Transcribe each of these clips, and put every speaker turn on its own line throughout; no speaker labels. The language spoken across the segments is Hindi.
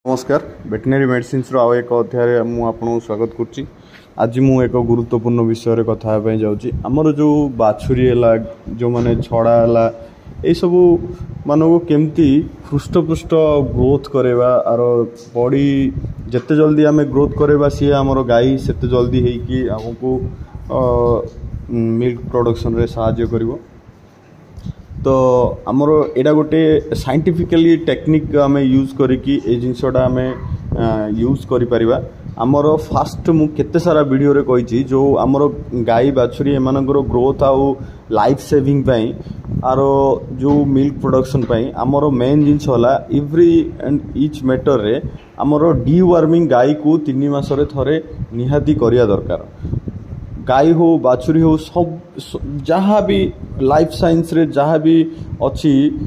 नमस्कार वेटनरी मेडिसिन आउ एक अध्याय मुझे स्वागत करुच्ची। आज मु एक गुरुत्वपूर्ण विषय कथा जाऊँगी। आमर जो बाछुरी है जो माने छड़ा है ये सब मानक केमती हृष्टपुष्ट ग्रोथ करवा आर बॉडी जिते जल्दी आम ग्रोथ करवा सी आमर गाई से जल्दी होगी आमको मिल्क प्रोडक्शन रे साहाय्य करिवो। तो आमर एटा गोटे साइंटिफिकली टेक्निक आम यूज करिकी ए जिनसटा आम यूज करि परिबा। आमर फास्ट मु केते सारा वीडियो रे कहिची जो आमर गाई बाछुरी एमानकर ग्रोथ आउ लाइफ सेविंग पई आर जो मिल्क प्रोडक्शन पई आमर मेन जिनस होला एवरी एंड ईच मैटर रे आमर डीवर्मिंग गाई को 3 मास रे थरे निहाती करिया दरकार। गाई हो बाछुरी हो सब जहाँ भी लाइफ साइंस रे जहाँ भी अच्छी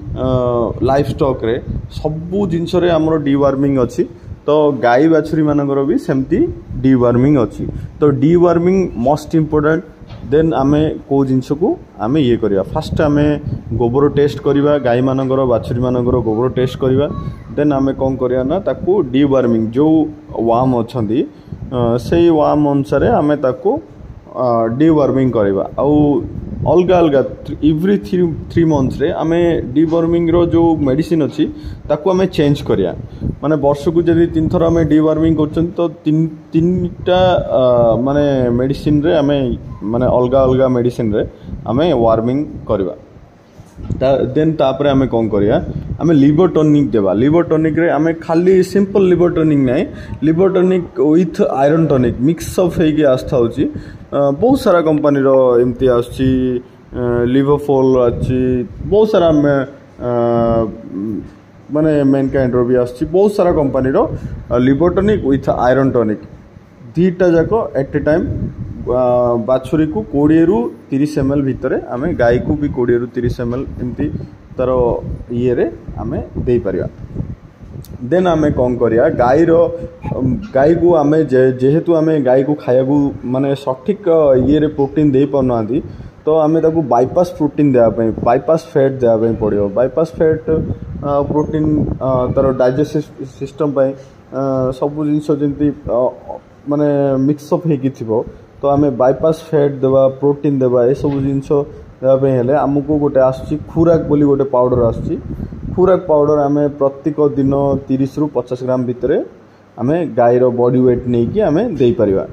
लाइफ स्टॉक रे सबू जिनस रे आमर डीवर्मिंग अच्छी। तो गाई बाछुरी मानकर भी सेमती डीवर्मिंग अच्छी। तो डीवर्मिंग मोस्ट इम्पोर्टेंट। देन आमे को जिनस को आमे ये करिया फास्ट आमे गोबर टेस्ट करिवा गाई मानकर बाछुरी मानकर गोबर टेस्ट करिवा। देन आमे कौन करिया ना ताकू डीवर्मिंग जो वार्म अछंती से वार्म अनुसार आमे ताकू डीवर्मिंग करवा। आउ अलग अलग एवरी 3 मंथ्स रे आमे डीवर्मिंग रो जो मेडिसिन अच्छी ताकू आमे चेंज करिया। माने वर्ष को जदि 3 थर आमे डीवर्मिंग करछन तो 3टा माने मेडिसिन रे आमे माने अलग अलग मेडिसिन रे आमे वार्मिंग करवा। देन तापर आमे कौन करिया आमे लिवर टॉनिक देवा। लिवर टॉनिक रे आमे खाली सिंपल लिवर टॉनिक नहीं liver tonic with iron tonic mix up हेगी आस्था होची। बहुत सारा कंपनी रो एमती आछि लिवरफॉल अछि बहुत सारा माने मैनकाइंड रो भी आछि बहुत सारा कंपनी रो liver tonic with iron tonic दीटा जाको एट ए टाइम बाछुरी को 20 रु 30 ml भितर आमे गाई को भी 20 रु 30 ml एमती तार ये रे आमे दे परिया। देन आमे कौन करिया गाई को आमे जेहेतु आमे गाई को खाया माने सठिक ये रे प्रोटीन दे पाना तो आमे ताको बाईपास प्रोटीन देवा बाईपास फैट देवा पड़ो। बाईपास फैट प्रोटीन तार डाइजेस्टिव सिस्टम सब जिनस जमी माने मिक्सअप हो तो आमे बाईपास फैट देवा प्रोटीन देवा ये सब जिनस देवाई हेले आमको गोटे आसुची खुराक बोली गोटे पाउडर आसुची। खुराक पाउडर आमे प्रत्येक दिन 30 रु 50 ग्राम भितर आमे गाई रो बॉडी वेट नहीं कि आमे दे परिवा।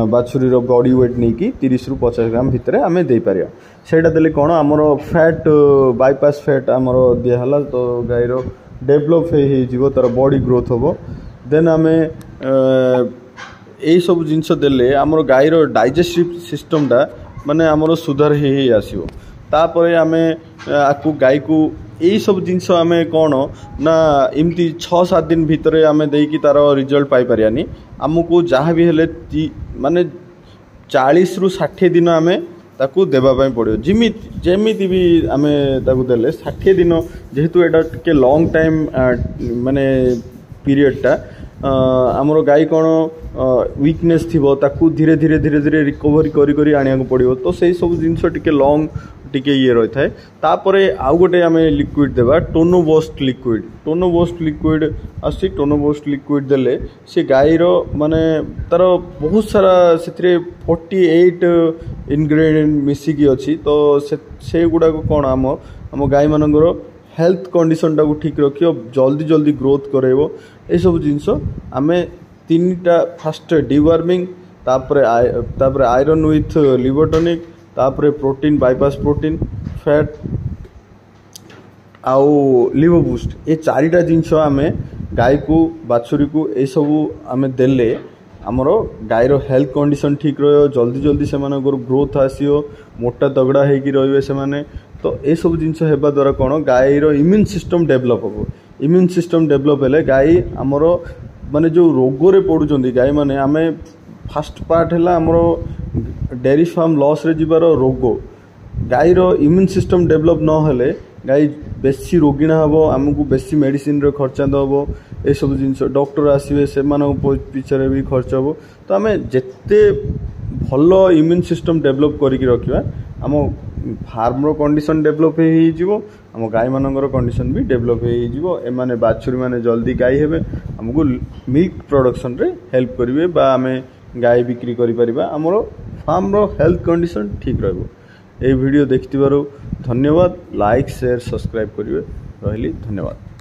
बाछुरी रो बॉडी वेट नहीं कि 30 रु 50 ग्राम भितर आमे दे परिवा। सेटा देले कोन हमरो फैट बाईपास फैट हमरो दिया हला तो गाई रो डेवलप हे जीवो तार बॉडी ग्रोथ होबो। देन आमे ए सब जिनस देले हमरो गाई रो डाइजेस्टिव सिस्टम टा माने हमरो सुधार हे आसीबो। तापर आमे आकु गाई को यही सब जिनस आमे कौन ना इमती 6-7 दिन भितर आमे देकी तार रिजल्ट पाई परियानी। आमको जहाँ भी हेले माने 40 रु 60 दिन आमे ताकू देबा पई पड़ियो। जेमिति भी आमे ताकू देले 60 दिन जेहेतु एटा के लॉन्ग टाइम माने पीरियड टा आमर गाई कौन वीकनेस थी ताकू धीरे धीरे धीरे धीरे रिकवरी करी आनिया पड़ो। तो से सब जिनस टिके लॉन्ग टिके ये रही थाए। तापरे आउ गोटे आमे लिक्विड देबा टोनोबोस्ट लिक्विड। टोनोबोस्ट लिक्विड आसी टोनोबोस्ट लिक्विड देले से गाई रो माने तार बहुत सारा से 48 इनग्रेडिएंट मिसिकी अच्छी। तो से गुडा को कौन आम गाई मानकर हेल्थ कंडीशन टाक ठीक रखियो जल्दी जल्दी ग्रोथ करेबो। ए सब जिनस आमे 3टा फास्ट डीवर्मिंग तापरे आयरन विथ लिवर टॉनिक तापरे प्रोटीन बाईपास प्रोटीन फैट आउ लिवर बूस्ट ये 4टा जिनस आमे गाई को बाछुरी को ए सब आमे देले आमर गाई रो हेल्थ कंडीशन ठीक रहियो जल्दी जल्दी से ग्रोथ आसियो मोटा तगड़ा हेकी रहिबे से माने। तो ए सब जिनस हेबा द्वारा कोन गाई रो इम्यून सिस्टम डेवलप हो। इम्यून सिस्टम डेवलप हेले गाई आमर माने जो रोग रे पडुचंदी गाई माने आमे फास्ट पार्ट हैला आमर डेयरी फार्म लॉस रे जिबार रोग। गाई रो इम्यून सिस्टम डेवलप न हेले गाई बेसी रोगिणा हम आमको बेसी मेडिसिन रो खर्चा दबो। ए सब जिनस डॉक्टर आसीबे से पिछे भी खर्च हम। तो आमे जेते भल इम्यून सिस्टम डेवलप करिक रखिबा आम फार्म कंडीशन डेभलप हो आम गाई मानकर कंडीशन भी डेभलप हो एमाने बाछुरी माने जल्दी गाई हेबे हमको मिल्क प्रोडक्शन रे हेल्प करिवे बा आमे गाई बिक्री करि परिबा हमरो फार्म रो हेल्थ कंडीशन ठीक रहबो। ए वीडियो देखिथिबारो धन्यवाद। लाइक शेयर सब्सक्राइब करिवे। रहली धन्यवाद।